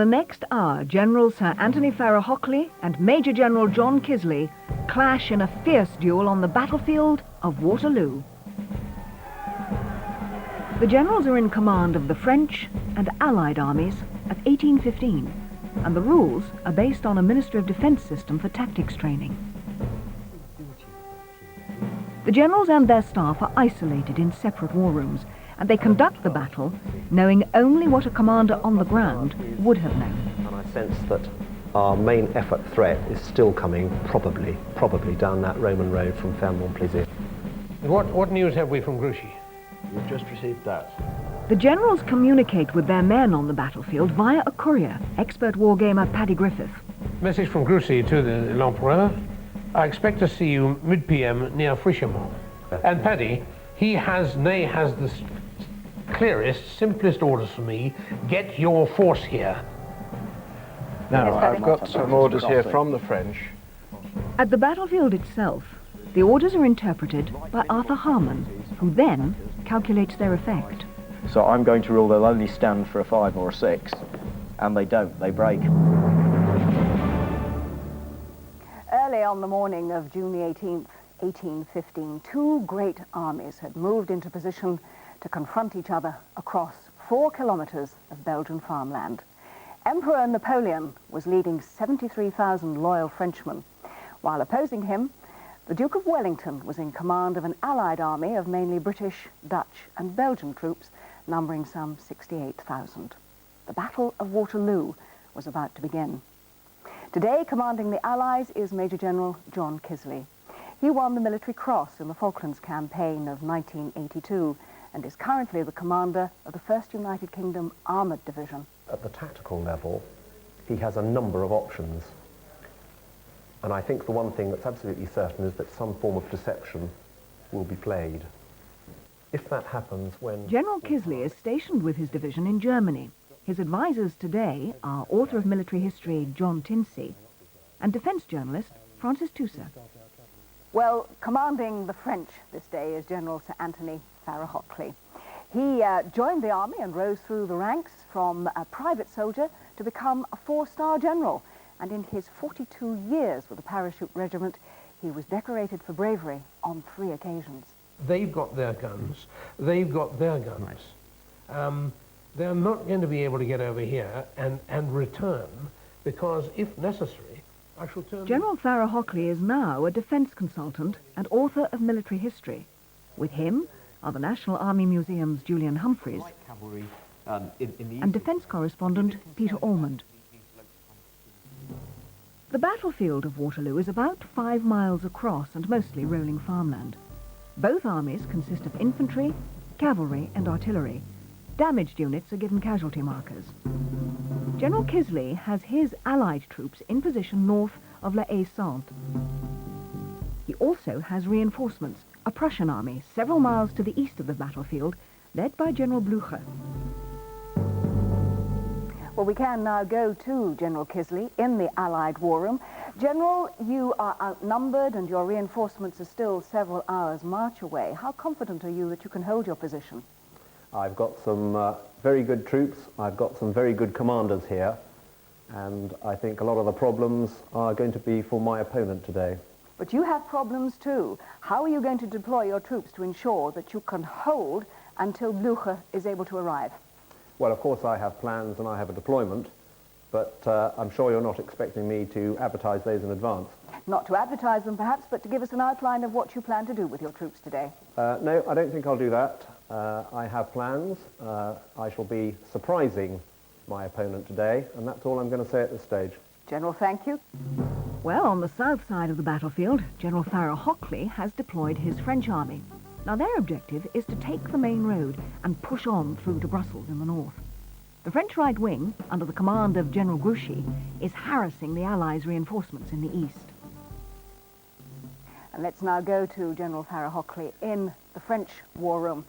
the next hour, General Sir Anthony Farrar-Hockley and Major General John Kiszely clash in a fierce duel on the battlefield of Waterloo. The generals are in command of the French and Allied armies of 1815, and the rules are based on a Ministry of Defence system for tactics training. The generals and their staff are isolated in separate war rooms, and they conduct the battle knowing only what a commander on the ground would have known. And I sense that our main effort threat is still coming, probably down that Roman road from Fermont-Plaisir. What news have we from Grouchy? We've just received that. The generals communicate with their men on the battlefield via a courier, expert wargamer Paddy Griffith. Message from Grouchy to l'Empereur. I expect to see you mid-PM near Frischemont. And Paddy, Ney has the clearest, simplest orders for me. Get your force here. Now, I've got some orders here from the French. At the battlefield itself, the orders are interpreted by Arthur Harman, who then calculates their effect. So I'm going to rule they'll only stand for a 5 or a 6, and they don't, they break. Early on the morning of June the 18th, 1815, two great armies had moved into position to confront each other across 4 kilometers of Belgian farmland. Emperor Napoleon was leading 73,000 loyal Frenchmen, while opposing him, the Duke of Wellington was in command of an Allied army of mainly British, Dutch and Belgian troops, numbering some 68,000. The Battle of Waterloo was about to begin. Today, commanding the Allies is Major General John Kiszely. He won the Military Cross in the Falklands Campaign of 1982 and is currently the commander of the 1st United Kingdom Armoured Division. At the tactical level, he has a number of options. And I think the one thing that's absolutely certain is that some form of deception will be played. If that happens when... General Kiszely is stationed with his division in Germany. His advisors today are author of military history John Kiszely and defence journalist Francis Toussaint. Well, commanding the French this day is General Sir Anthony Farrar-Hockley. He joined the army and rose through the ranks from a private soldier to become a 4-star general. And in his 42 years with the Parachute Regiment, he was decorated for bravery on 3 occasions. They've got their guns. They've got their guns. They're not going to be able to get over here and return, because if necessary, I shall turn... General Farrar-Hockley is now a defence consultant and author of military history. With him are the National Army Museum's Julian Humphreys and defence correspondent Peter Ormond. The battlefield of Waterloo is about 5 miles across and mostly rolling farmland. Both armies consist of infantry, cavalry and artillery. Damaged units are given casualty markers. General Kiszely has his Allied troops in position north of La Haye-Sainte. He also has reinforcements, a Prussian army several miles to the east of the battlefield, led by General Blücher. Well, we can now go to General Kiszely in the Allied War Room. General, you are outnumbered and your reinforcements are still several hours' march away. How confident are you that you can hold your position? I've got some very good troops, I've got some very good commanders here, and I think a lot of the problems are going to be for my opponent today. But you have problems too. How are you going to deploy your troops to ensure that you can hold until Blücher is able to arrive? Well, of course I have plans and I have a deployment, but I'm sure you're not expecting me to advertise those in advance. Not to advertise them perhaps, but to give us an outline of what you plan to do with your troops today. No, I don't think I'll do that. I have plans. I shall be surprising my opponent today, and that's all I'm going to say at this stage. General, thank you. Well, on the south side of the battlefield, General Farrar-Hockley has deployed his French army. Now, their objective is to take the main road and push on through to Brussels in the north. The French right wing, under the command of General Grouchy, is harassing the Allies' reinforcements in the east. And let's now go to General Farrar-Hockley in the French war room.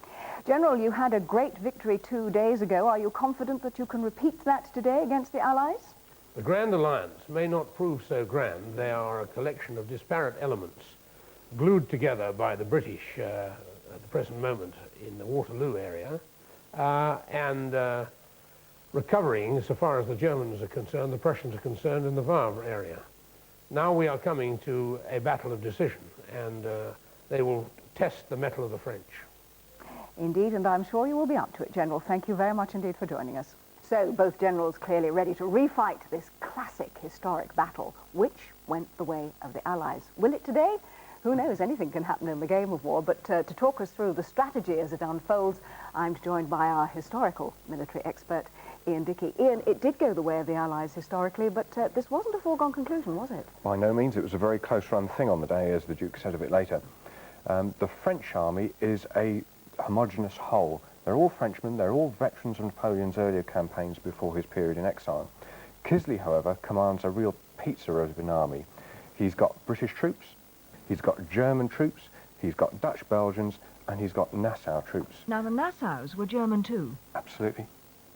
General, you had a great victory 2 days ago. Are you confident that you can repeat that today against the Allies? The Grand Alliance may not prove so grand. They are a collection of disparate elements glued together by the British at the present moment in the Waterloo area. recovering, so far as the Germans are concerned, the Prussians are concerned, in the Wavre area. Now we are coming to a battle of decision, and they will test the mettle of the French. Indeed, and I'm sure you will be up to it, General. Thank you very much indeed for joining us. So, both generals clearly ready to refight this classic historic battle, which went the way of the Allies. Will it today? Who knows? Anything can happen in the game of war, but to talk us through the strategy as it unfolds, I'm joined by our historical military expert, Ian Dickey. Ian, it did go the way of the Allies historically, but this wasn't a foregone conclusion, was it? By no means. It was a very close-run thing on the day, as the Duke said a bit later. The French army is a homogeneous whole. They're all Frenchmen, they're all veterans of Napoleon's earlier campaigns before his period in exile. Kiszely, however, commands a real pizza of an army. He's got British troops, he's got German troops, he's got Dutch Belgians, and he's got Nassau troops. Now, the Nassaus were German too. Absolutely.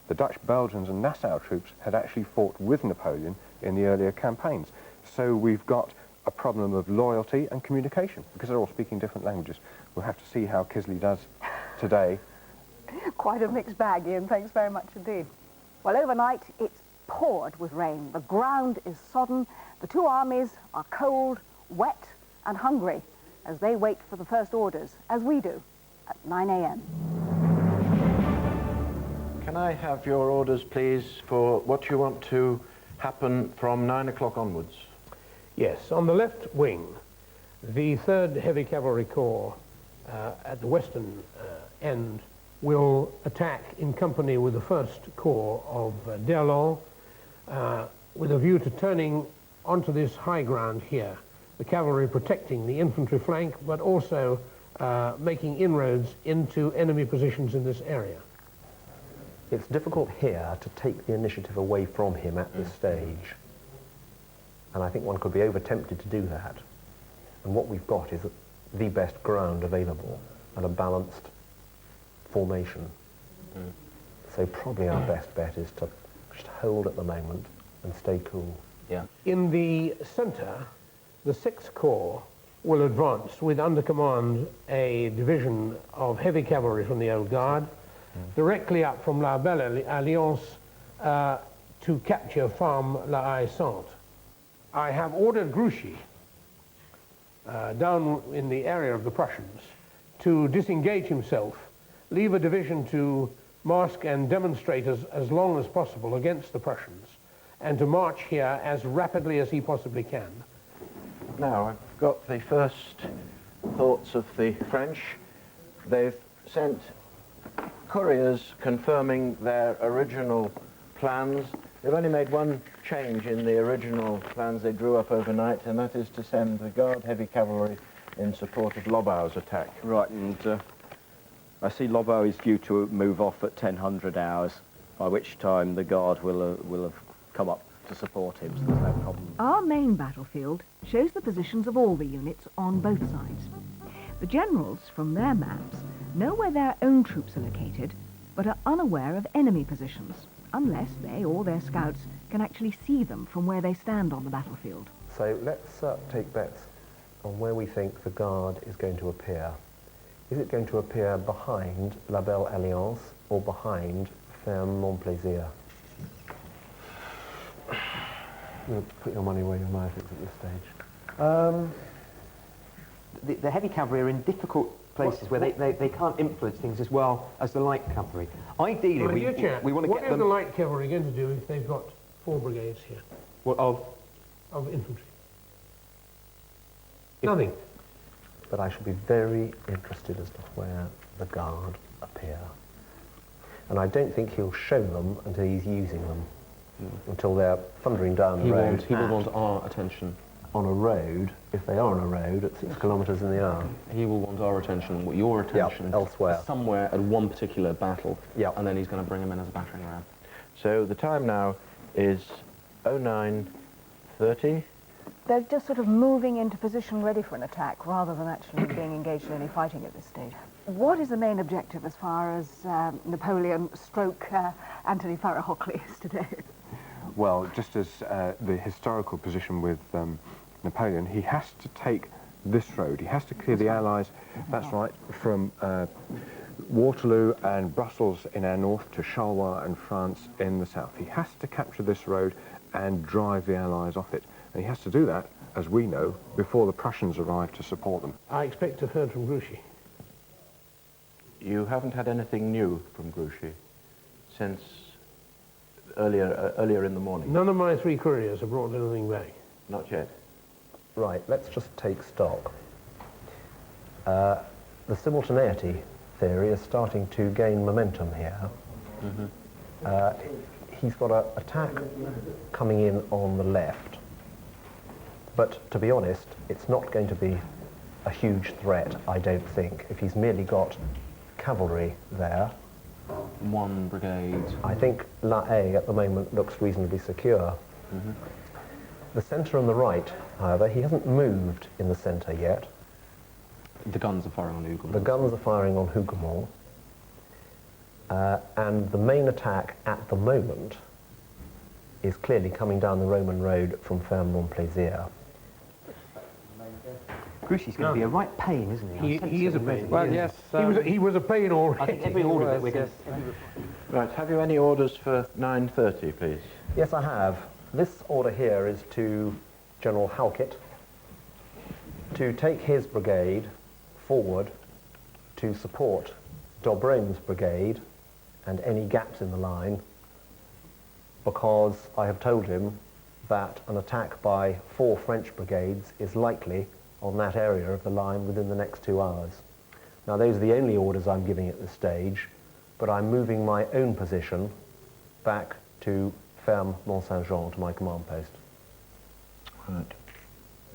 The Dutch Belgians and Nassau troops had actually fought with Napoleon in the earlier campaigns. So we've got a problem of loyalty and communication, because they're all speaking different languages. We'll have to see how Kiszely does today. Quite a mixed bag, Ian. Thanks very much indeed. Well, overnight, it's poured with rain. The ground is sodden. The two armies are cold, wet, and hungry as they wait for the first orders, as we do, at 9 a.m. Can I have your orders, please, for what you want to happen from 9 o'clock onwards? Yes, on the left wing, the 3rd Heavy Cavalry Corps at the western end will attack in company with the 1st Corps of d'Erlon with a view to turning onto this high ground here, the cavalry protecting the infantry flank, but also making inroads into enemy positions in this area. It's difficult here to take the initiative away from him at this stage. And I think one could be over-tempted to do that. And what we've got is the best ground available and a balanced formation. So probably our best bet is to just hold at the moment and stay cool. Yeah. In the centre, the 6th Corps will advance with under command a division of heavy cavalry from the Old Guard, directly up from La Belle Alliance to capture Farm La Haye-Sainte. I have ordered Grouchy down in the area of the Prussians to disengage himself, leave a division to mask and demonstrate as long as possible against the Prussians, and to march here as rapidly as he possibly can. Now, I've got the first thoughts of the French. They've sent couriers confirming their original plans. They've only made one change in the original plans they drew up overnight, and that is to send the Guard heavy cavalry in support of Lobau's attack. Right, and I see Lobau is due to move off at 1000 hours, by which time the Guard will have come up to support him, so there's no problem. Our main battlefield shows the positions of all the units on both sides. The generals, from their maps, know where their own troops are located, but are unaware of enemy positions, unless they or their scouts can actually see them from where they stand on the battlefield. So let's take bets on where we think the Guard is going to appear. Is it going to appear behind La Belle Alliance or behind Ferme Montplaisir? Put your money where your mouth is at this stage. The heavy cavalry are in difficult places where they can't influence things as well as the light cavalry. Ideally, we want to get them... What is the light cavalry going to do if they've got 4 brigades here? What, of infantry? Nothing. But I shall be very interested as to where the Guard appear. And I don't think he'll show them until he's using them, until they're thundering down the road. He will want our attention. On a road, if they are on a road, at 6 kilometres in the hour. He will want our attention, your attention, elsewhere. Somewhere at one particular battle, and then he's going to bring him in as a battering ram. So the time now is 09:30. They're just sort of moving into position ready for an attack rather than actually being engaged in any fighting at this stage. What is the main objective as far as Napoleon stroke Anthony Farrar-Hockley is today? Well, just as the historical position with Napoleon, he has to take this road. He has to clear the Allies, that's right, from Waterloo and Brussels in our north to Charleroi and France in the south. He has to capture this road and drive the Allies off it. And he has to do that, as we know, before the Prussians arrive to support them. I expect to have heard from Grouchy. You haven't had anything new from Grouchy since earlier in the morning? None of my 3 couriers have brought anything back. Not yet. Right, let's just take stock. The simultaneity theory is starting to gain momentum here. He's got an attack coming in on the left, but to be honest, it's not going to be a huge threat, I don't think, if he's merely got cavalry there. 1 brigade. I think La Haye at the moment looks reasonably secure. The centre and the right, however, he hasn't moved in the centre yet. The guns are firing on Hougoumont. The guns are firing on Hougoumont. And the main attack at the moment is clearly coming down the Roman road from Ferme-Montplaisir. Grouchy's going to be a right pain, isn't he? He is a pain. Well, yes. He was a pain already. I think every order that we're going Right, have you any orders for 9:30, please? Yes, I have. This order here is to General Halkett to take his brigade forward to support Dobrone's brigade and any gaps in the line, because I have told him that an attack by 4 French brigades is likely on that area of the line within the next 2 hours. Now, those are the only orders I'm giving at this stage, but I'm moving my own position back to Ferme-Mont-Saint-Jean, to my command post. Right.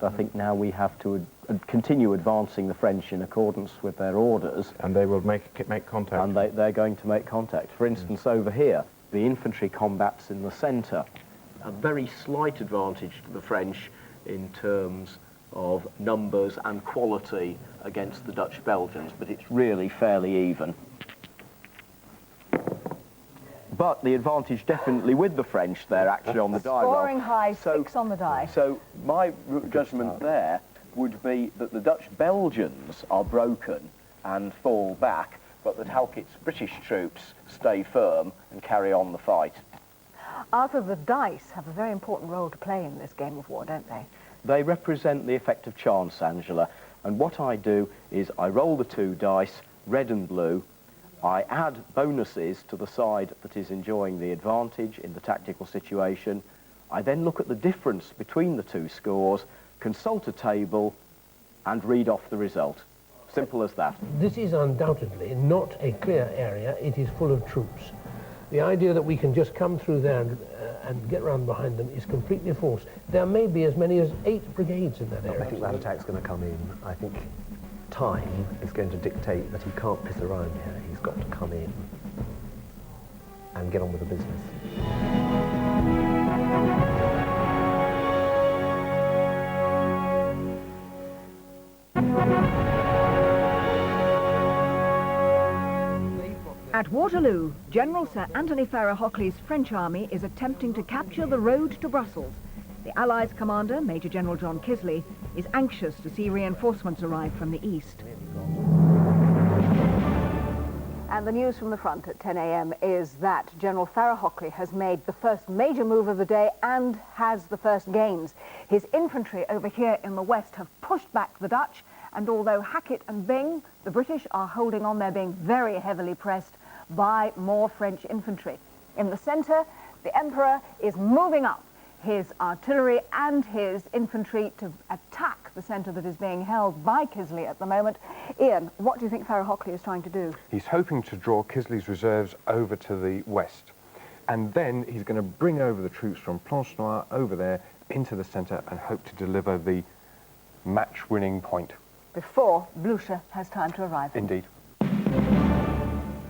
I think now we have to continue advancing the French in accordance with their orders. And they will make contact. And they're going to make contact. For instance, over here, the infantry combats in the centre. A very slight advantage to the French in terms of numbers and quality against the Dutch Belgians, but it's really fairly even. But the advantage definitely with the French, they're actually on the die roll. Scoring high, 6 on the die. So my judgment there would be that the Dutch Belgians are broken and fall back, but that Halkett's British troops stay firm and carry on the fight. Arthur, the dice have a very important role to play in this game of war, don't they? They represent the effect of chance, Angela, and what I do is I roll the 2 dice, red and blue. I add bonuses to the side that is enjoying the advantage in the tactical situation. I then look at the difference between the 2 scores, consult a table, and read off the result. Simple as that. This is undoubtedly not a clear area. It is full of troops. The idea that we can just come through there and get round behind them is completely false. There may be as many as 8 brigades in that area. I think that attack's going to come in. I think time is going to dictate that he can't piss around here. He's got to come in and get on with the business. At Waterloo, General Sir Anthony Farrar-Hockley's French army is attempting to capture the road to Brussels. The Allies' commander, Major General John Kiszely, is anxious to see reinforcements arrive from the east. And the news from the front at 10 a.m. is that General Farrar-Hockley has made the first major move of the day and has the first gains. His infantry over here in the west have pushed back the Dutch, and although Hackett and Byng, the British, are holding on, they're being very heavily pressed by more French infantry. In the centre, the Emperor is moving up his artillery and his infantry to attack the centre that is being held by Kiszely at the moment. Ian, what do you think Farrar-Hockley is trying to do? He's hoping to draw Kiszely's reserves over to the west, and then he's going to bring over the troops from Planchenoit over there into the centre and hope to deliver the match-winning point. Before Blucher has time to arrive. Indeed.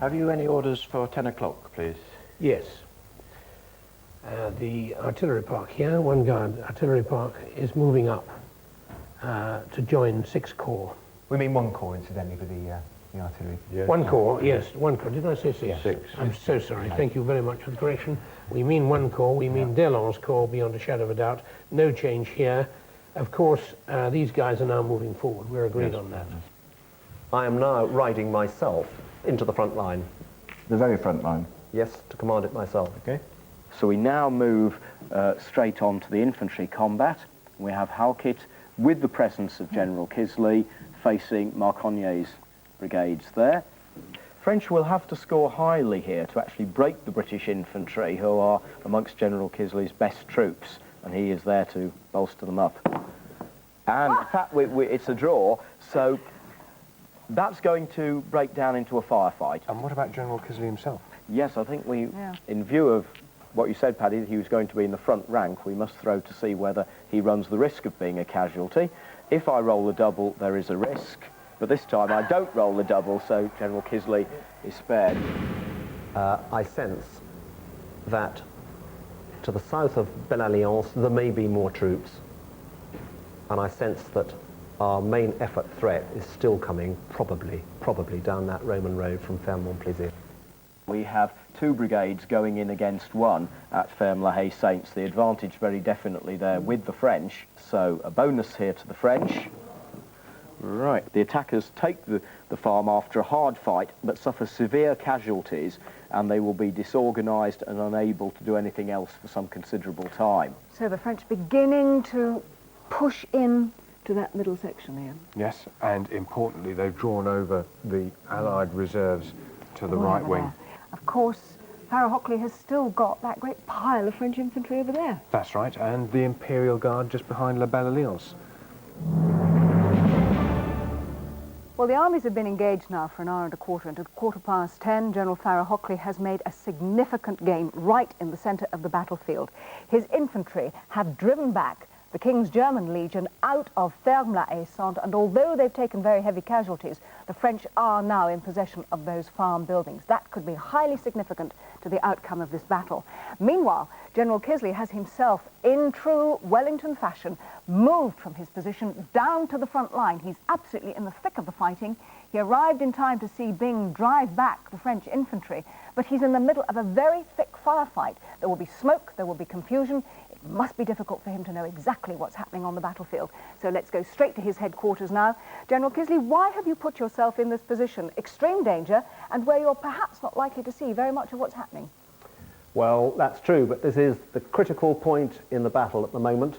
Have you any orders for 10 o'clock, please? Yes. The artillery park here, one guard artillery park, is moving up to join 6 Corps. We mean 1 corps, incidentally, for the artillery. Yes. 1 corps, yes, 1 corps. Did I say 6? Yes. 6. I'm so sorry. Thank you very much for the correction. We mean 1 corps. We mean Delon's corps, beyond a shadow of a doubt. No change here. Of course, these guys are now moving forward. We're agreed on that. I am now riding myself into the front line. The very front line? Yes, to command it myself. Okay. So we now move straight on to the infantry combat. We have Halkett with the presence of General Kiszely facing Marconnier's brigades there. French will have to score highly here to actually break the British infantry, who are amongst General Kiszely's best troops, and he is there to bolster them up. And in fact, it's a draw, so that's going to break down into a firefight. And what about General Kiszely himself? Yes, I think in view of what you said, Paddy, that he was going to be in the front rank, we must throw to see whether he runs the risk of being a casualty. If I roll a double, there is a risk, but this time I don't roll the double, so General Kiszely is spared. I sense that to the south of Belle Alliance there may be more troops, and I sense that our main effort threat is still coming, probably down that Roman road from Ferme-Montplaisir. We have 2 brigades going in against 1 at Ferme-la-Haye-Saints. The advantage very definitely there with the French, so a bonus here to the French. Right, the attackers take the farm after a hard fight, but suffer severe casualties, and they will be disorganised and unable to do anything else for some considerable time. So the French beginning to push in to that middle section here. Yes, and importantly, they've drawn over the Allied reserves to the right wing. There. Of course, Farrar-Hockley has still got that great pile of French infantry over there. That's right, and the Imperial Guard just behind La Belle Alliance. Well, the armies have been engaged now for an hour and a quarter, and at 10:15, General Farrar-Hockley has made a significant gain right in the centre of the battlefield. His infantry have driven back the King's German Legion out of Ferme-la-Haye-Saints, and although they've taken very heavy casualties, the French are now in possession of those farm buildings. That could be highly significant to the outcome of this battle. Meanwhile, General Kiszely has himself, in true Wellington fashion, moved from his position down to the front line. He's absolutely in the thick of the fighting. He arrived in time to see Byng drive back the French infantry, but he's in the middle of a very thick firefight. There will be smoke, there will be confusion. It must be difficult for him to know exactly what's happening on the battlefield. So let's go straight to his headquarters now. General Kiszely, why have you put yourself in this position? Extreme danger, and where you're perhaps not likely to see very much of what's happening. Well, that's true, but this is the critical point in the battle at the moment.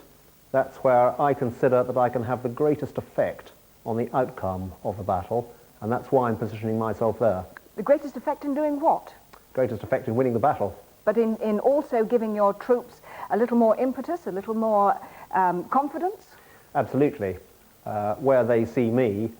That's where I consider that I can have the greatest effect on the outcome of the battle, and that's why I'm positioning myself there. The greatest effect in doing what? Greatest effect in winning the battle. But in also giving your troops a little more impetus, a little more confidence? Absolutely. Where they see me,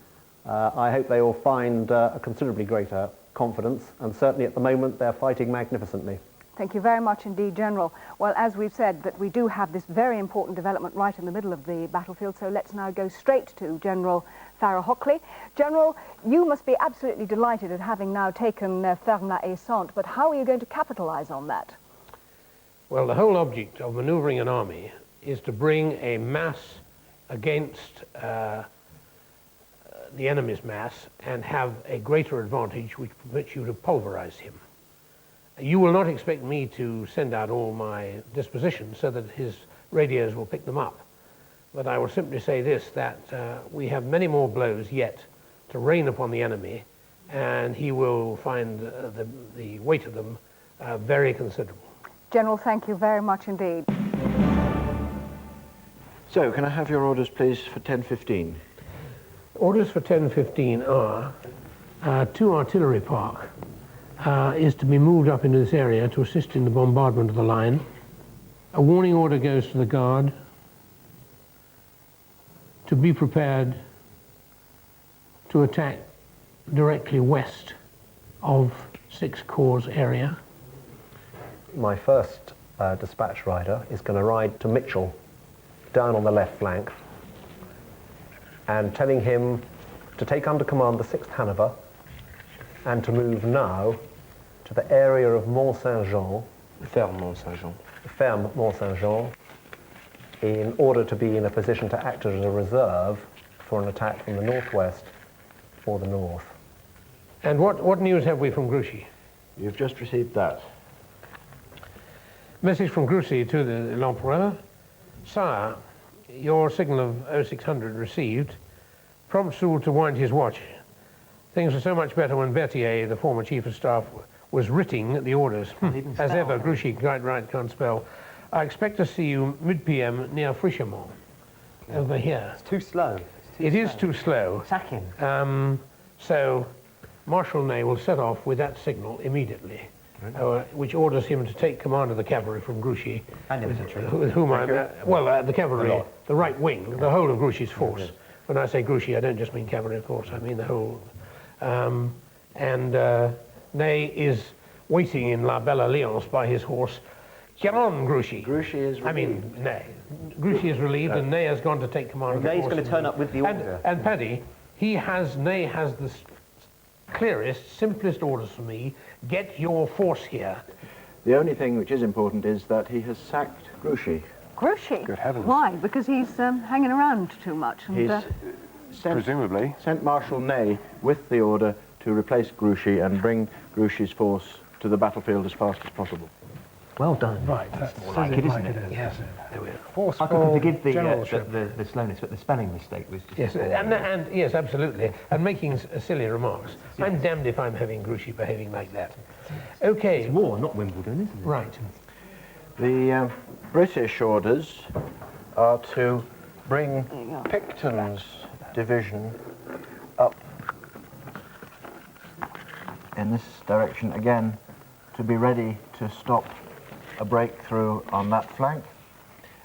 I hope they will find a considerably greater confidence, and certainly at the moment they're fighting magnificently. Thank you very much indeed, General. Well, as we've said, that we do have this very important development right in the middle of the battlefield, so let's now go straight to General Farrar-Hockley. General, you must be absolutely delighted at having now taken Ferme-la-Haye-Saints, but how are you going to capitalise on that? Well, the whole object of manoeuvring an army is to bring a mass against the enemy's mass and have a greater advantage which permits you to pulverise him. You will not expect me to send out all my dispositions so that his radios will pick them up. But I will simply say this, that we have many more blows yet to rain upon the enemy, and he will find the weight of them very considerable. General, thank you very much indeed. So, can I have your orders, please, for 10:15? Orders for 10:15 are 2 artillery park is to be moved up into this area to assist in the bombardment of the line. A warning order goes to the guard to be prepared to attack directly west of 6 Corps area. My first dispatch rider is going to ride to Mitchell, down on the left flank, and telling him to take under command the 6th Hanover and to move now to the area of Mont-Saint-Jean, Ferme-Mont-Saint-Jean, in order to be in a position to act as a reserve for an attack from the northwest or the north. And what news have we from Grouchy? You've just received that. Message from Grouchy to l'Empereur. Sire, your signal of 0600 received prompts Soult to wind his watch. Things were so much better when Berthier, the former chief of staff, was writing the orders. As ever, Grouchy, quite right, can't spell. I expect to see you mid-PM near Frischemont, over here. It's too slow. It is too slow. Sack him. So Marshal Ney will set off with that signal immediately, which orders him to take command of the cavalry from Grouchy. And infantry. With whom the cavalry, the right wing, the whole of Grouchy's force. When I say Grouchy, I don't just mean cavalry, of course, I mean the whole. Ney is waiting in La Belle Alliance by his horse. Get on, Grouchy. Grouchy is relieved. I mean, Ney. Grouchy is relieved, and Ney has gone to take command of the Ney's force. going to turn up with the order. And Paddy, Ney has the clearest, simplest orders for me. Get your force here. The only thing which is important is that he has sacked Grouchy. Grouchy? Good heavens. Why? Because he's hanging around too much. And, He's Presumably. sent Marshal Ney with the order to replace Grouchy and bring Grouchy's force to the battlefield as fast as possible. Well done. Right, that's more like it, isn't it? Yes, there we are. Forceful I can forgive generalship. the slowness, but the spelling mistake was just... Yes, and yes, absolutely. And making silly remarks. I'm damned if I'm having Grouchy behaving like that. Okay. It's war, not Wimbledon, isn't it? Right. The British orders are to bring Picton's division up in this direction again to be ready to stop a breakthrough on that flank,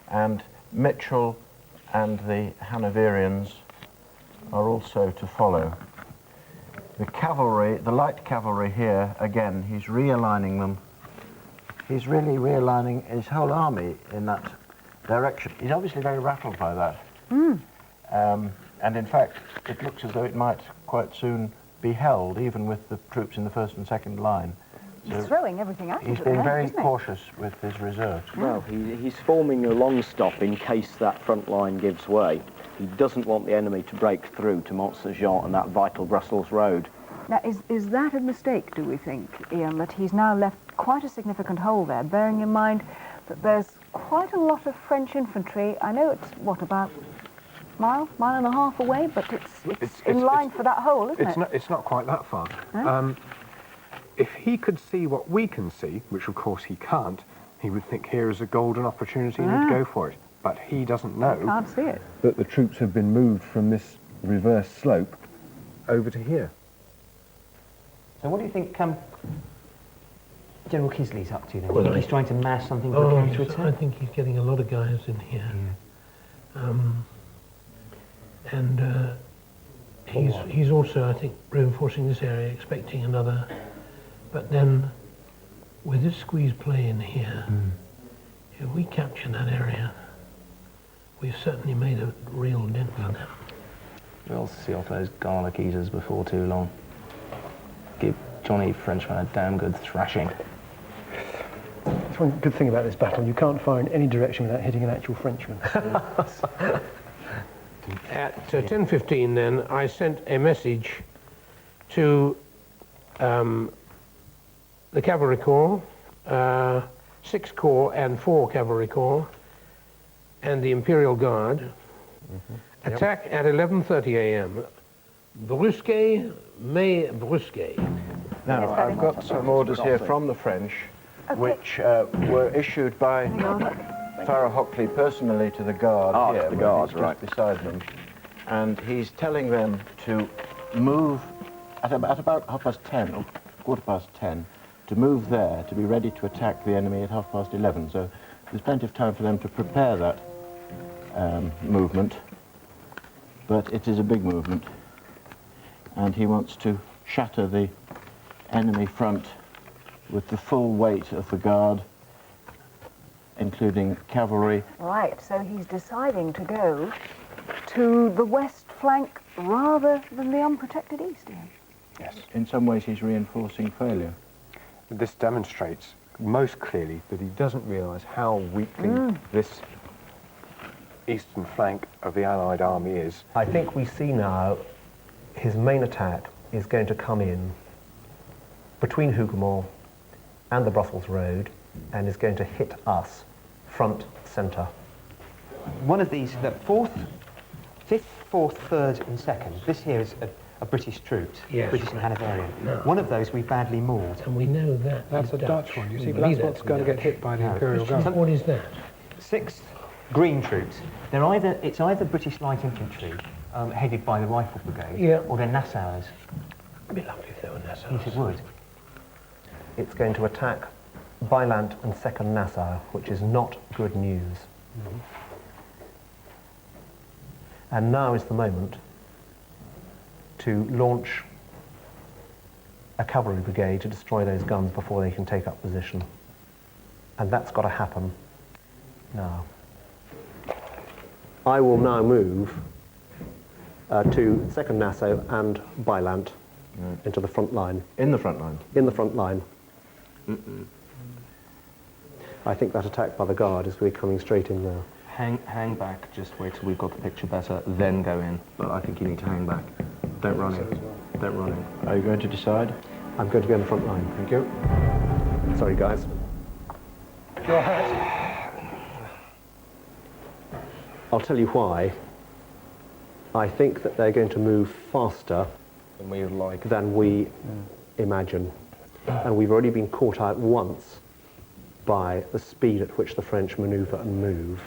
and Mitchell and the Hanoverians are also to follow. The cavalry, the light cavalry here, again, he's realigning them. He's really realigning his whole army in that direction. He's obviously very rattled by that. And in fact, it looks as though it might quite soon be held, even with the troops in the first and second line. he's throwing everything at He's it, being very isn't he? cautious with his reserves. Well, he's forming a long stop in case that front line gives way. He doesn't want the enemy to break through to Mont-Saint-Jean and that vital Brussels road. Now, is that a mistake, do we think, Ian, that he's now left quite a significant hole there, bearing in mind that there's quite a lot of French infantry? I know it's, what, about mile and a half away, but it's in line for that hole, isn't it? It's not quite that far. Huh? If he could see what we can see, which of course he can't, he would think here is a golden opportunity and he'd go for it. But he doesn't know Can't see it. that the troops have been moved from this reverse slope over to here. So what do you think General Kiszely's up to then? Well, He's trying to mass something for Oh, a counter-attack? I think he's getting a lot of guys in here. He's also, I think, reinforcing this area, expecting another. But then, with this squeeze play in here, if we capture that area, we've certainly made a real dent in them. We'll see off those garlic eaters before too long. Give Johnny Frenchman a damn good thrashing. That's one good thing about this battle. You can't fire in any direction without hitting an actual Frenchman. At 10:15 then, I sent a message to the Cavalry Corps, 6 Corps and 4 Cavalry Corps, and the Imperial Guard. Attack at 11:30 a.m. Brusquet, mais Brusquet. Now, Yes, very I've much. got some orders here from the French, which were issued by Farrar-Hockley personally to the guard To here, the where guards, he's right. just beside them. And he's telling them to move at about 10:30 or 10:15, to move there, to be ready to attack the enemy at 11:30. So there's plenty of time for them to prepare that movement. But it is a big movement. And he wants to shatter the enemy front with the full weight of the guard, including cavalry. Right, so he's deciding to go to the west flank rather than the unprotected east, Ian. Yes. In some ways, he's reinforcing failure. This demonstrates most clearly that he doesn't realise how weakly this eastern flank of the Allied army is. I think we see now his main attack is going to come in between Hougoumont and the Brussels road and is going to hit us front centre. One of these, the 4th, 5th, 4th, 3rd and 2nd. This here is of British troops, Yes, British and Hanoverian. No. One of those we badly mauled. And we know that. That's a Dutch one, you see, but that's what's going to get hit by the Imperial Guard. What is that? 6th Green Troops. It's either British Light Infantry, headed by the Rifle Brigade, Yeah. or they're Nassauers. It'd be lovely if they were Nassau. Yes, it would. It's going to attack Bylant and 2nd Nassau, which is not good news. And now is the moment to launch a cavalry brigade to destroy those guns before they can take up position. And that's got to happen now. I will now move to 2nd Nassau and Bylant into the front line. In the front line? In the front line. I think that attack by the Guard is really coming straight in now. Hang back, just wait till we've got the picture better, then go in. But I think you need to hang back. Don't run in. Don't run in. Are you going to decide? I'm going to be on the front line. Thank you. Sorry, guys. Your hat. I'll tell you why. I think that they're going to move faster And we would like. than we imagine. And we've already been caught out once by the speed at which the French manoeuvre and move.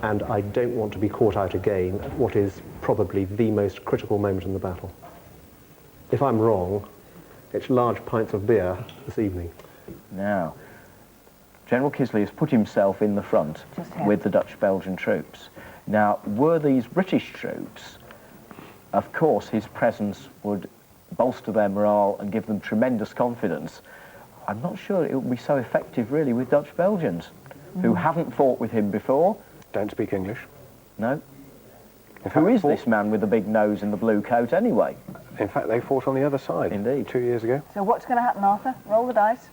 And I don't want to be caught out again at what is probably the most critical moment in the battle. If I'm wrong, it's large pints of beer this evening. Now, General Kiszely has put himself in the front with the Dutch-Belgian troops. Now, were these British troops, of course his presence would bolster their morale and give them tremendous confidence. I'm not sure it would be so effective really with Dutch-Belgians, who haven't fought with him before. Don't speak English. No. In Who fact, is this man with the big nose and the blue coat anyway? In fact, they fought on the other side. Indeed. 2 years ago. So what's going to happen, Arthur? Roll the dice.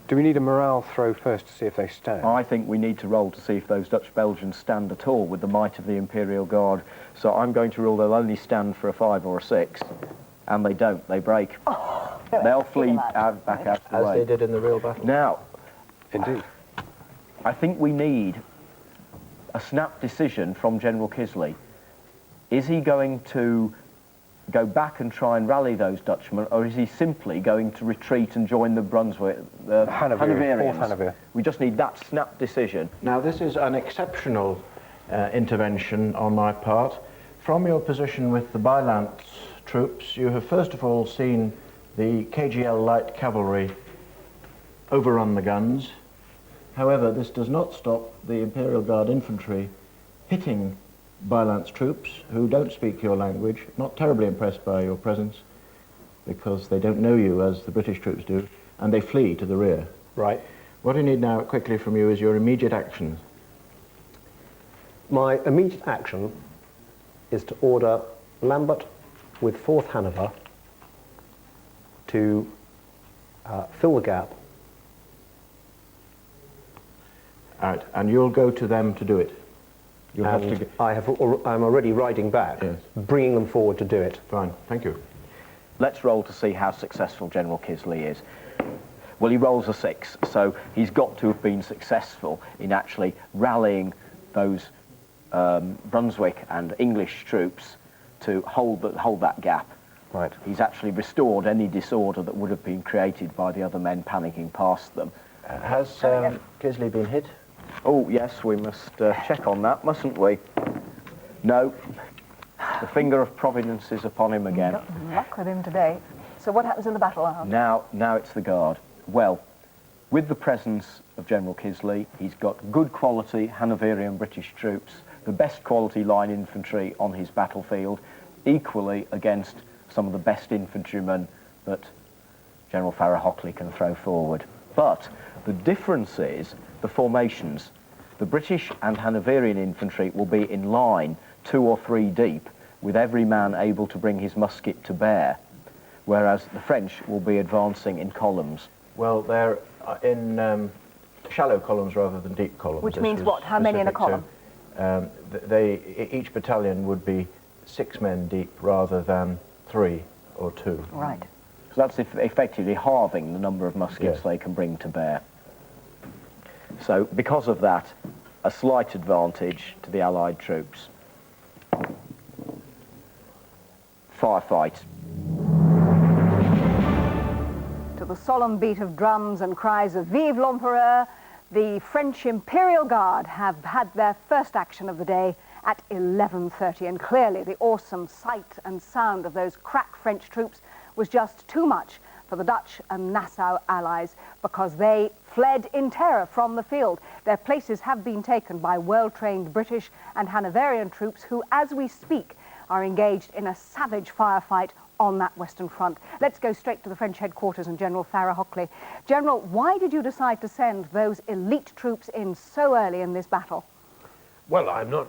Do we need a morale throw first to see if they stand? I think we need to roll to see if those Dutch-Belgians stand at all with the might of the Imperial Guard. So I'm going to rule they'll only stand for a 5 or a 6. And they don't. They break. They'll flee back out of the As way. they did in the real battle. Now, Indeed. I think we need a snap decision from General Kiszely. Is he going to go back and try and rally those Dutchmen, or is he simply going to retreat and join the Brunswick, the Hanoverians. 4th Fourth Hanoverian. We just need that snap decision. Now, this is an exceptional intervention on my part. From your position with the Bylant troops, you have first of all seen the KGL light cavalry overrun the guns. However, this does not stop the Imperial Guard infantry hitting Bylant's troops, who don't speak your language, not terribly impressed by your presence, because they don't know you as the British troops do, and they flee to the rear. Right. What I need now quickly from you is your immediate actions. My immediate action is to order Lambert with 4th Hanover to fill the gap. All right, and you'll go to them to do it. You'll have to I'm already riding back, Yes. bringing them forward to do it. Fine, thank you. Let's roll to see how successful General Kiszely is. Well, he rolls a 6, so he's got to have been successful in actually rallying those Brunswick and English troops to hold that gap. Right. He's actually restored any disorder that would have been created by the other men panicking past them. Has Kiszely been hit? Oh, yes, we must check on that, mustn't we? No. The finger of Providence is upon him again. Got luck with him today. So what happens in the battle, Arthur? Now it's the Guard. Well, with the presence of General Kiszely, he's got good quality Hanoverian British troops, the best quality line infantry on his battlefield, equally against some of the best infantrymen that General Farrar-Hockley can throw forward. But the difference is the formations. The British and Hanoverian infantry will be in line 2 or 3 deep, with every man able to bring his musket to bear, whereas the French will be advancing in columns. Well, they're in shallow columns rather than deep columns. Which This means is what? How many in a specific column? each battalion would be 6 men deep rather than 3 or 2. Right. So that's effectively halving the number of muskets Yes. they can bring to bear. So because of that, a slight advantage to the Allied troops. firefight. To the solemn beat of drums and cries of Vive l'Empereur, the French Imperial Guard have had their first action of the day at 11:30, and clearly the awesome sight and sound of those crack French troops was just too much for the Dutch and Nassau allies, because they fled in terror from the field. Their places have been taken by well-trained British and Hanoverian troops who, as we speak, are engaged in a savage firefight on that Western Front. Let's go straight to the French headquarters and General Farrar-Hockley. General, why did you decide to send those elite troops in so early in this battle? Well, I'm not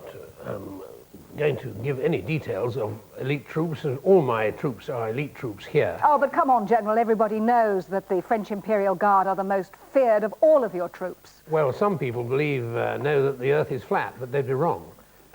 going to give any details of elite troops, and all my troops are elite troops here. Oh, but come on, General, everybody knows that the French Imperial Guard are the most feared of all of your troops. Well, some people know that the earth is flat, but they'd be wrong.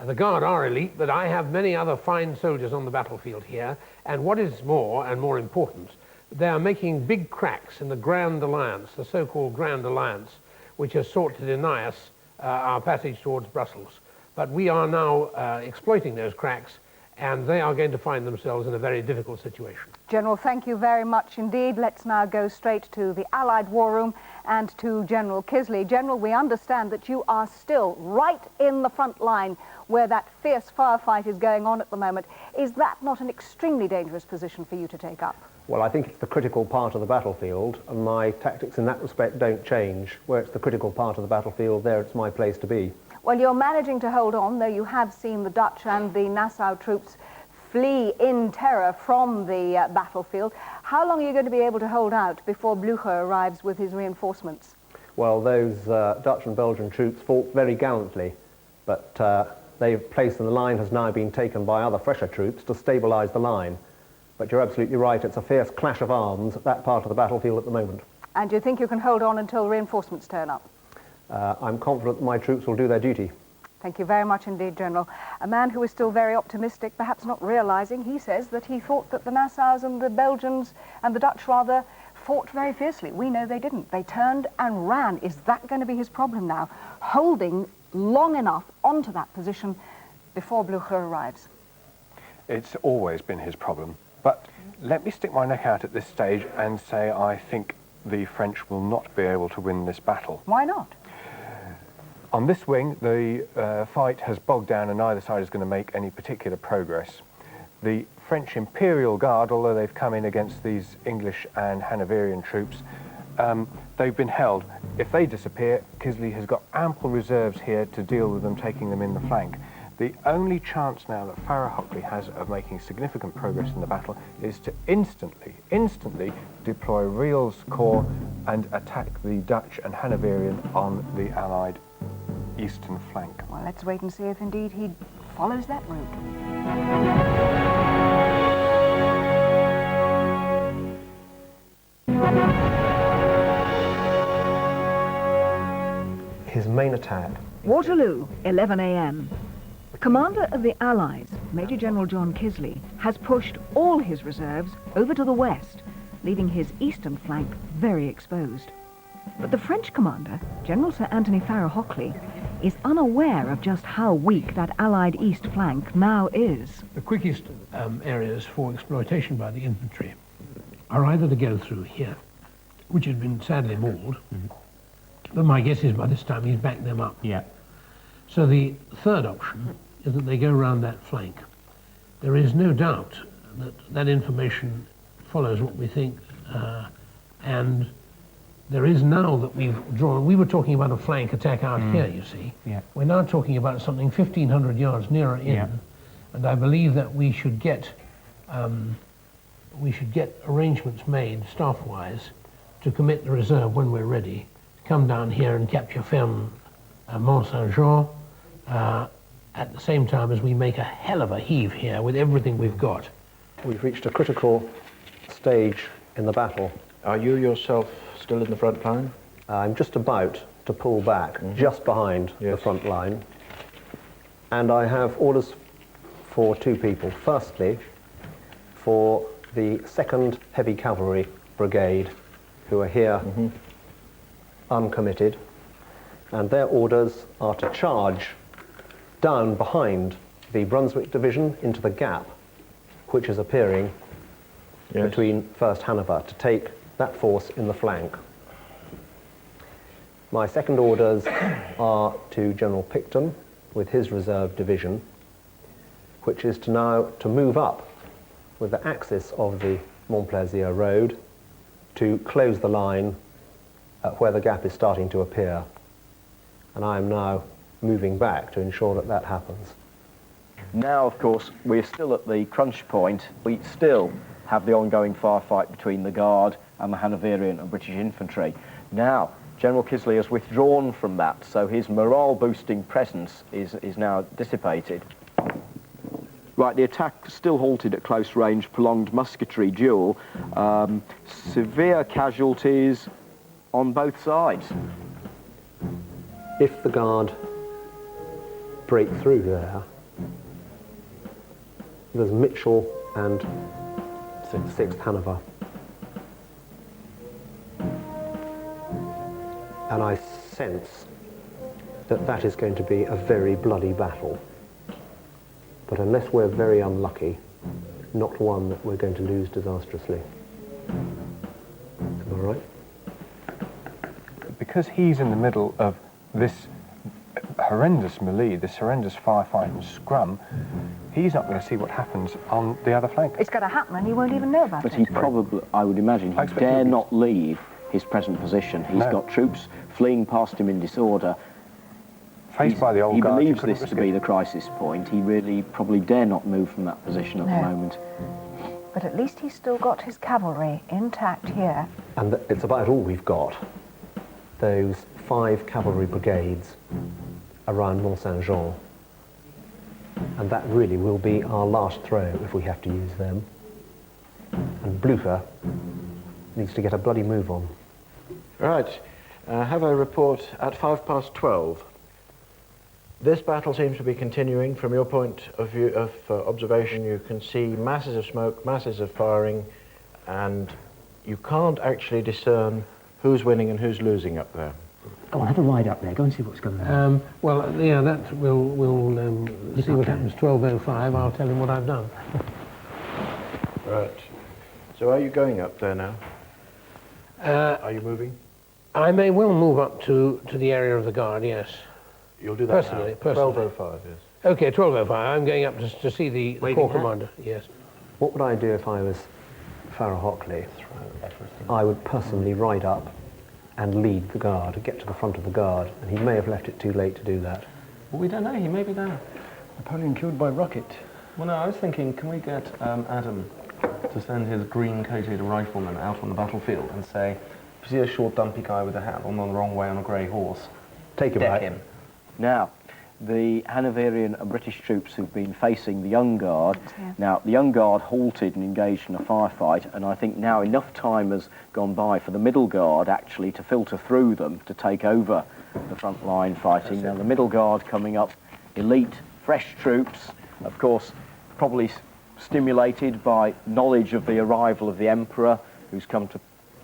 The Guard are elite, but I have many other fine soldiers on the battlefield here, and what is more and more important, they are making big cracks in the Grand Alliance, the so-called Grand Alliance, which has sought to deny us our passage towards Brussels. But we are now exploiting those cracks, and they are going to find themselves in a very difficult situation. General, thank you very much indeed. Let's now go straight to the Allied War Room and to General Kiszely. General, we understand that you are still right in the front line where that fierce firefight is going on at the moment. Is that not an extremely dangerous position for you to take up? Well, I think it's the critical part of the battlefield, and my tactics in that respect don't change. Where it's the critical part of the battlefield, there it's my place to be. Well, you're managing to hold on, though you have seen the Dutch and the Nassau troops flee in terror from the battlefield. How long are you going to be able to hold out before Blücher arrives with his reinforcements? Well, those Dutch and Belgian troops fought very gallantly, but their place in the line has now been taken by other fresher troops to stabilise the line. But you're absolutely right, it's a fierce clash of arms at that part of the battlefield at the moment. And do you think you can hold on until reinforcements turn up? I'm confident that my troops will do their duty. Thank you very much indeed, General. A man who is still very optimistic, perhaps not realising, he says that he thought that the Nassaus and the Belgians, and the Dutch rather, fought very fiercely. We know they didn't. They turned and ran. Is that going to be his problem now? Holding long enough onto that position before Blücher arrives? It's always been his problem. But let me stick my neck out at this stage and say I think the French will not be able to win this battle. Why not? On this wing, the fight has bogged down and neither side is going to make any particular progress. The French Imperial Guard, although they've come in against these English and Hanoverian troops, they've been held. If they disappear, Kiszely has got ample reserves here to deal with them, taking them in the flank. The only chance now that Farrar-Hockley has of making significant progress in the battle is to instantly deploy Riel's corps and attack the Dutch and Hanoverian on the Allied eastern flank. Well, let's wait and see if indeed he follows that route. His main attack. Waterloo, 11 a.m. The commander of the Allies, Major General John Kiszely, has pushed all his reserves over to the west, leaving his eastern flank very exposed. But the French commander, General Sir Anthony Farrar-Hockley, is unaware of just how weak that Allied east flank now is. The quickest areas for exploitation by the infantry are either to go through here, which has been sadly mauled, but my guess is by this time he's backed them up. Yeah. So the third option is that they go round that flank. There is no doubt that that information follows what we think, and there is now that we've drawn, we were talking about a flank attack out here, you see. Yeah. We're now talking about something 1,500 yards nearer in, and I believe that we should get arrangements made, staff-wise, to commit the reserve when we're ready, to come down here and capture Ferme Mont Saint-Jean, at the same time as we make a hell of a heave here with everything we've got. We've reached a critical stage in the battle. Are you yourself still in the front line? I'm just about to pull back, just behind the front line. And I have orders for two people. Firstly, for the 2nd Heavy Cavalry Brigade, who are here uncommitted. And their orders are to charge down behind the Brunswick Division into the gap which is appearing between first Hanover, to take that force in the flank. My second orders are to General Picton with his reserve division, which is to now to move up with the axis of the Montplaisir road to close the line where the gap is starting to appear. And I am now moving back to ensure that that happens. Now, of course, we're still at the crunch point. We still have the ongoing firefight between the Guard and the Hanoverian and British infantry. Now, General Kiszely has withdrawn from that, so his morale-boosting presence is now dissipated. Right, the attack still halted at close range, prolonged musketry duel. Severe casualties on both sides. If the Guard break through there, there's Mitchell and 6th Hanover. And I sense that that is going to be a very bloody battle. But unless we're very unlucky, not one that we're going to lose disastrously. Am I right? Because he's in the middle of this horrendous melee, this horrendous firefight and scrum, he's not going to see what happens on the other flank. It's going to happen and he won't even know about it. But he probably, I would imagine, he dare not leave his present position. He's got troops fleeing past him in disorder. Faced by the old Guard, he believes this to be the crisis point. He really probably dare not move from that position at the moment. But at least he's still got his cavalry intact here. And it's about all we've got. Those 5 cavalry brigades around Mont-Saint-Jean. And that really will be our last throw if we have to use them. And Blucher needs to get a bloody move on. Right, have a report at 12:05. This battle seems to be continuing. From your point of view of observation, you can see masses of smoke, masses of firing, and you can't actually discern who's winning and who's losing up there. Go on, have a ride up there. Go and see what's going on. Well, yeah, that we'll see what happens. 12:05. I'll tell him what I've done. Right. So are you going up there now? Are you moving? I may well move up to the area of the Guard, yes. You'll do that personally. now. 12:05, yes. Okay, 12:05. I'm going up to see the Corps Commander, yes. What would I do if I was Farrar-Hockley? I would personally ride up and lead the Guard, get to the front of the Guard, and he may have left it too late to do that. Well, we don't know, he may be there. Napoleon killed by rocket. Well, no, I was thinking, can we get Adam to send his green-coated rifleman out on the battlefield and say, if you see a short, dumpy guy with a hat on the wrong way on a grey horse, take him deck out. him. Now, the Hanoverian and British troops who've been facing the Young Guard, now the Young Guard halted and engaged in a firefight, and I think now enough time has gone by for the Middle Guard actually to filter through them to take over the front line fighting. Now the Middle Guard coming up, elite, fresh troops, of course, probably stimulated by knowledge of the arrival of the Emperor, who's come to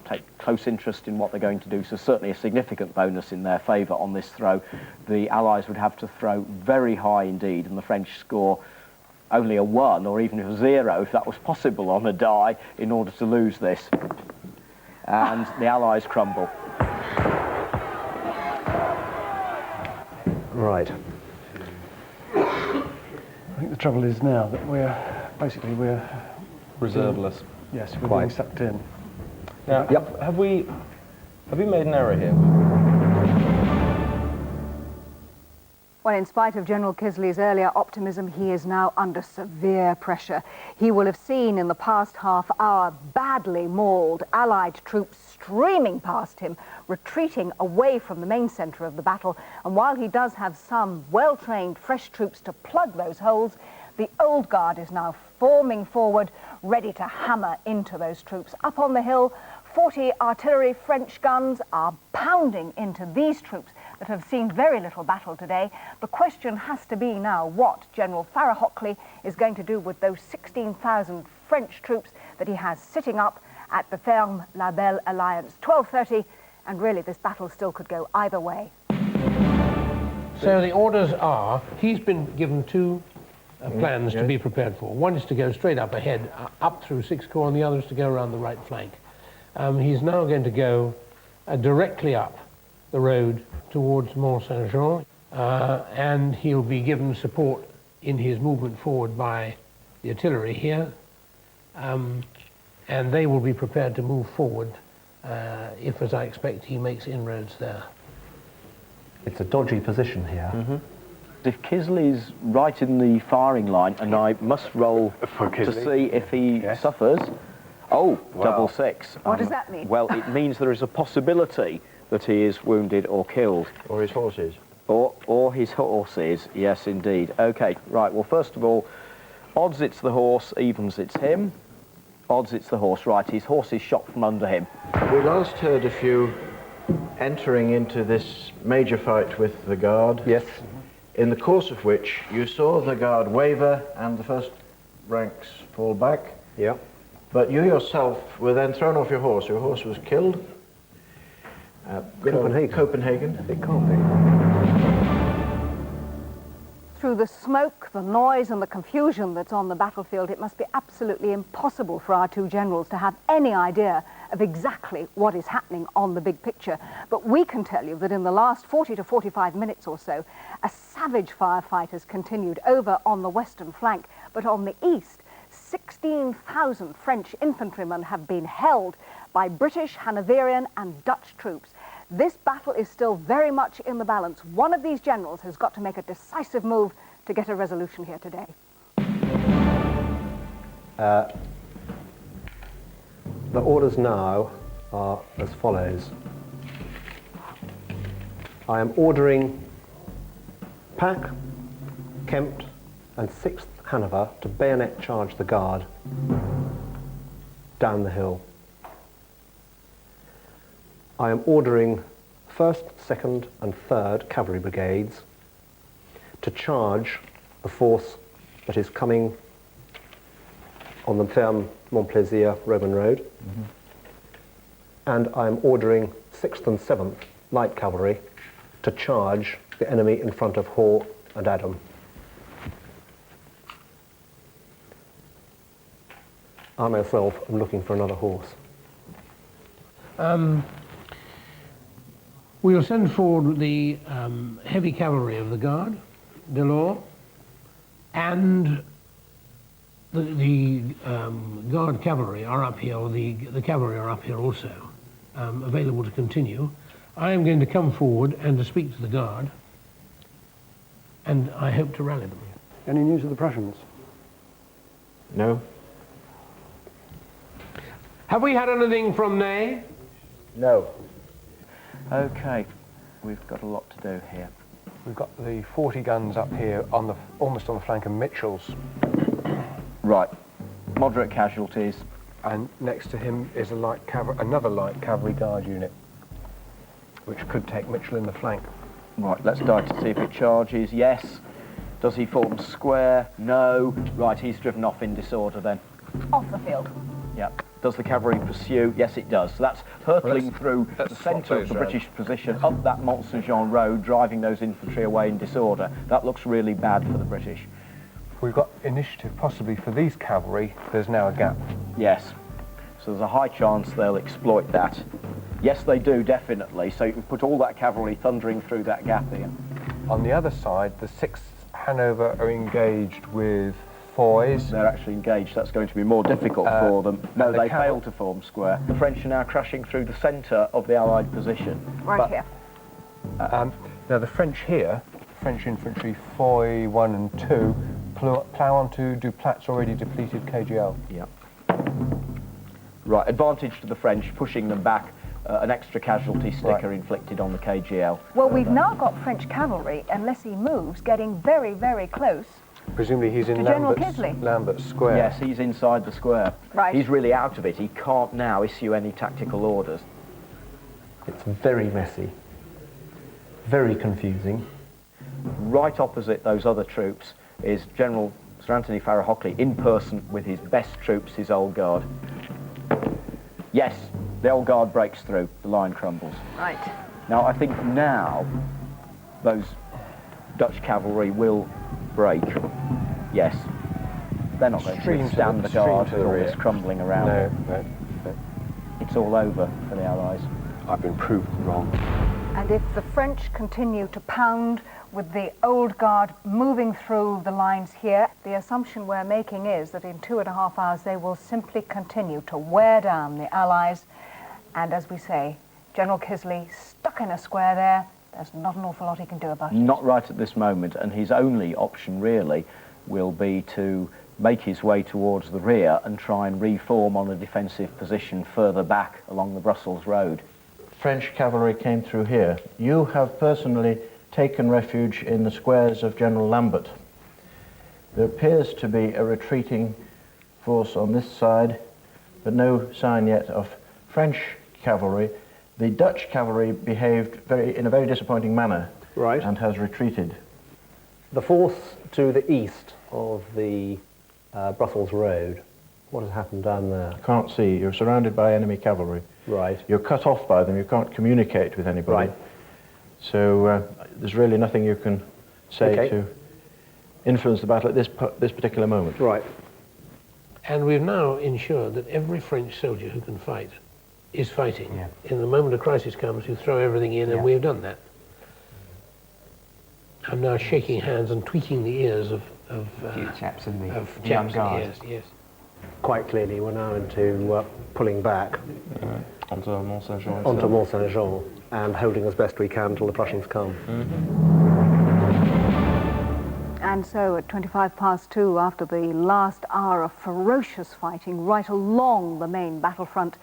take close interest in what they're going to do, so certainly a significant bonus in their favour on this throw. The Allies would have to throw very high indeed, and the French score only a 1 or even a 0 if that was possible on a die in order to lose this. And the Allies crumble. Right. I think the trouble is now that we're Reserveless. Yes, we're being sucked in. Now, have we made an error here? Well, in spite of General Kiszely's earlier optimism, he is now under severe pressure. He will have seen in the past half hour badly mauled Allied troops streaming past him, retreating away from the main centre of the battle. And while he does have some well-trained fresh troops to plug those holes, the Old Guard is now forming forward, ready to hammer into those troops. Up on the hill, 40 artillery French guns are pounding into these troops that have seen very little battle today. The question has to be now what General Farrar-Hockley is going to do with those 16,000 French troops that he has sitting up at the Ferme la Belle Alliance. 12:30, and really this battle still could go either way. So the orders are, he's been given 2 plans to be prepared for. One is to go straight up ahead, up through 6 Corps, and the other is to go around the right flank. He's now going to go directly up the road towards Mont Saint-Jean, and he'll be given support in his movement forward by the artillery here, and they will be prepared to move forward if, as I expect, he makes inroads there. It's a dodgy position here. Mm-hmm. If Kiszely's right in the firing line, and I must roll to see if he suffers. Oh, wow. Double six. What does that mean? Well, it means there is a possibility that he is wounded or killed. Or his horses. Or his horses, yes indeed. Okay, right, well first of all, odds it's the horse, evens it's him. Odds it's the horse, right, his horse is shot from under him. We last heard of you entering into this major fight with the Guard. Yes. In the course of which you saw the Guard waver and the first ranks fall back. Yeah. But you yourself were then thrown off your horse. Your horse was killed. Copenhagen. It can't be. Through the smoke, the noise and the confusion that's on the battlefield, it must be absolutely impossible for our two generals to have any idea of exactly what is happening on the big picture. But we can tell you that in the last 40 to 45 minutes or so, a savage firefight has continued over on the western flank. But on the east, 16,000 French infantrymen have been held by British, Hanoverian and Dutch troops. This battle is still very much in the balance. One of these generals has got to make a decisive move to get a resolution here today. The orders now are as follows. I am ordering Pack, Kempt and 6th Hanover to bayonet charge the Guard down the hill. I am ordering 1st, 2nd and 3rd Cavalry Brigades to charge the force that is coming on the Ferme Montplaisir Roman Road. Mm-hmm. And I am ordering 6th and 7th Light Cavalry to charge the enemy in front of Hall and Adam. I myself am looking for another horse. We'll send forward the heavy cavalry of the Guard, Delors, and the Guard cavalry are up here, or the cavalry are up here also, available to continue. I am going to come forward and to speak to the Guard, and I hope to rally them. Any news of the Prussians? No. Have we had anything from Ney? No. Okay, we've got a lot to do here. We've got the 40 guns up here on the almost on the flank of Mitchell's. Right, moderate casualties. And next to him is a another light cavalry guard unit, which could take Mitchell in the flank. Right, let's die to see if it charges. Yes. Does he form square? No. Right, he's driven off in disorder then. Off the field. Yep. Does the cavalry pursue? Yes, it does. So that's hurtling through the centre of the British position, up that Mont Saint-Jean road, driving those infantry away in disorder. That looks really bad for the British. We've got initiative possibly for these cavalry. There's now a gap. Yes. So there's a high chance they'll exploit that. Yes, they do, definitely. So you can put all that cavalry thundering through that gap here. On the other side, the 6th Hanover are engaged with Foys. They're actually engaged. That's going to be more difficult for them. No, they failed to form square. The French are now crashing through the centre of the Allied position. Right here. Now the French here, French infantry, Foy 1 and 2, plough onto Duplat's already depleted KGL. Yep. Right, advantage to the French, pushing them back. An extra casualty sticker inflicted on the KGL. Well, we've now got French cavalry, unless he moves, getting very, very close. Presumably he's in Lambert's Square. Yes, he's inside the square. Right. He's really out of it. He can't now issue any tactical orders. It's very messy, very confusing. Right opposite those other troops is General Sir Anthony Farrar-Hockley in person with his best troops, his Old Guard. Yes, the Old Guard breaks through. The line crumbles. Right. Now, I think now those Dutch cavalry will break. Yes. They're not going to withstand the guard with all this crumbling around them. No. It's all over for the Allies. I've been proven wrong. And if the French continue to pound with the old guard moving through the lines here, the assumption we're making is that in 2.5 hours they will simply continue to wear down the Allies. And as we say, General Kiszely stuck in a square there. There's not an awful lot he can do about it. Not right at this moment, and his only option really will be to make his way towards the rear and try and reform on a defensive position further back along the Brussels road. French cavalry came through here. You have personally taken refuge in the squares of General Lambert. There appears to be a retreating force on this side, but no sign yet of French cavalry. The Dutch cavalry behaved in a very disappointing manner, Right. and has retreated. The force to the east of the Brussels road, what has happened down there? You can't see. You're surrounded by enemy cavalry. Right. You're cut off by them. You can't communicate with anybody. Right. So there's really nothing you can say Okay. to influence the battle at this particular moment. Right. And we've now ensured that every French soldier who can fight is fighting. Yeah. In the moment a crisis comes, you throw everything in, and we've done that. I'm now shaking hands and tweaking the ears of Few chaps in the of young chaps. guard. Yes, yes. Quite clearly, we're now into pulling back Onto Mont Saint-Jean. onto Mont Saint-Jean and holding as best we can till the Prussians come. And so at 2:25, after the last hour of ferocious fighting right along the main battlefront,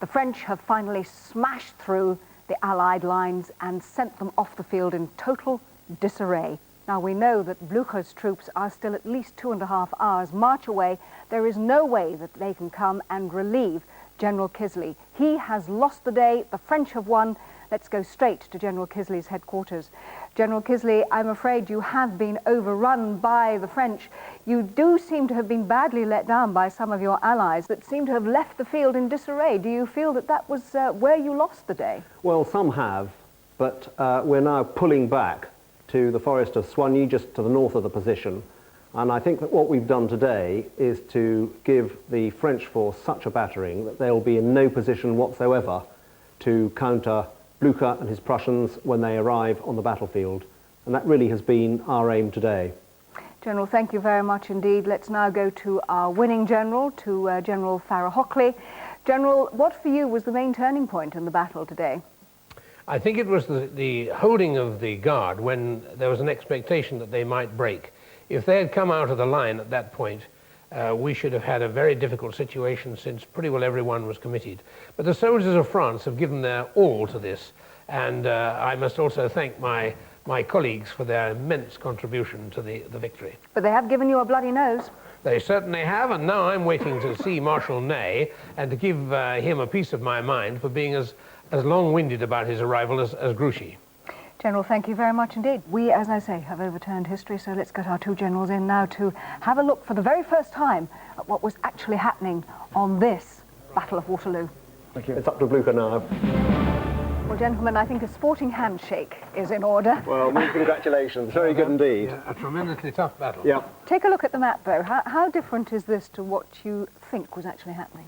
the French have finally smashed through the Allied lines and sent them off the field in total disarray. Now we know that Blücher's troops are still at least 2.5 hours march away. There is no way that they can come and relieve General Kiszely. He has lost the day, the French have won. Let's go straight to General Kiszely's headquarters. General Kiszely, I'm afraid you have been overrun by the French. You do seem to have been badly let down by some of your allies that seem to have left the field in disarray. Do you feel that that was where you lost the day? Well, some have, but we're now pulling back to the forest of Soigny, just to the north of the position. And I think that what we've done today is to give the French force such a battering that they'll be in no position whatsoever to counter Blücher and his Prussians when they arrive on the battlefield. And that really has been our aim today. General, thank you very much indeed. Let's now go to our winning general, to General Farrar-Hockley. General, what for you was the main turning point in the battle today? I think it was the holding of the guard when there was an expectation that they might break. If they had come out of the line at that point, we should have had a very difficult situation, since pretty well everyone was committed. But the soldiers of France have given their all to this, and I must also thank my colleagues for their immense contribution to the victory. But they have given you a bloody nose. They certainly have, and now I'm waiting to see Marshal Ney and to give him a piece of my mind for being as long-winded about his arrival as Grouchy. General, thank you very much indeed. We, as I say, have overturned history, so let's get our two generals in now to have a look for the very first time at what was actually happening on this Battle of Waterloo. Thank you. It's up to Blücher now. Well, gentlemen, I think a sporting handshake is in order. Well, many congratulations. Very good indeed. Yeah, a tremendously tough battle. Yeah. Take a look at the map, though. How different is this to what you think was actually happening?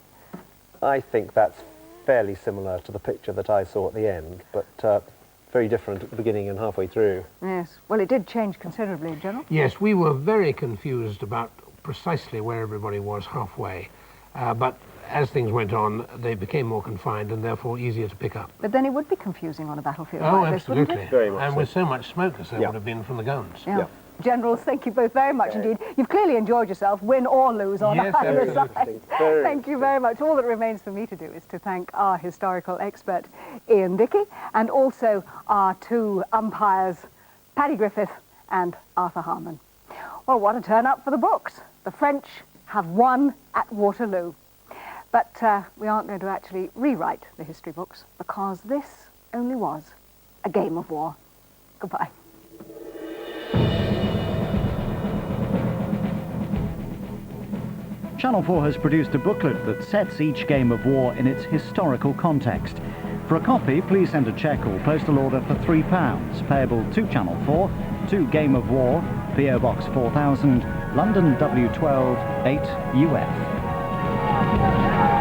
I think that's fairly similar to the picture that I saw at the end, but very different at the beginning and halfway through. Yes. Well, it did change considerably, General. Yes, we were very confused about precisely where everybody was halfway, but as things went on, they became more confined and therefore easier to pick up. But then it would be confusing on a battlefield Oh, like this, wouldn't absolutely. it? Very much and so. with so much smoke as there Yeah. would have been from the guns. Yeah. Yeah. Generals, thank you both very much indeed. You've clearly enjoyed yourself, win or lose on Yes, either absolutely. side. Very Thank you very much. All that remains for me to do is to thank our historical expert, Ian Dickey, and also our two umpires, Paddy Griffith and Arthur Harman. Well, what a turn-up for the books. The French have won at Waterloo. But we aren't going to actually rewrite the history books, because this only was a game of war. Goodbye. Channel 4 has produced a booklet that sets each game of war in its historical context. For a copy, please send a cheque or postal order for £3, payable to Channel 4, to Game of War, PO Box 4000, London W12 8UF.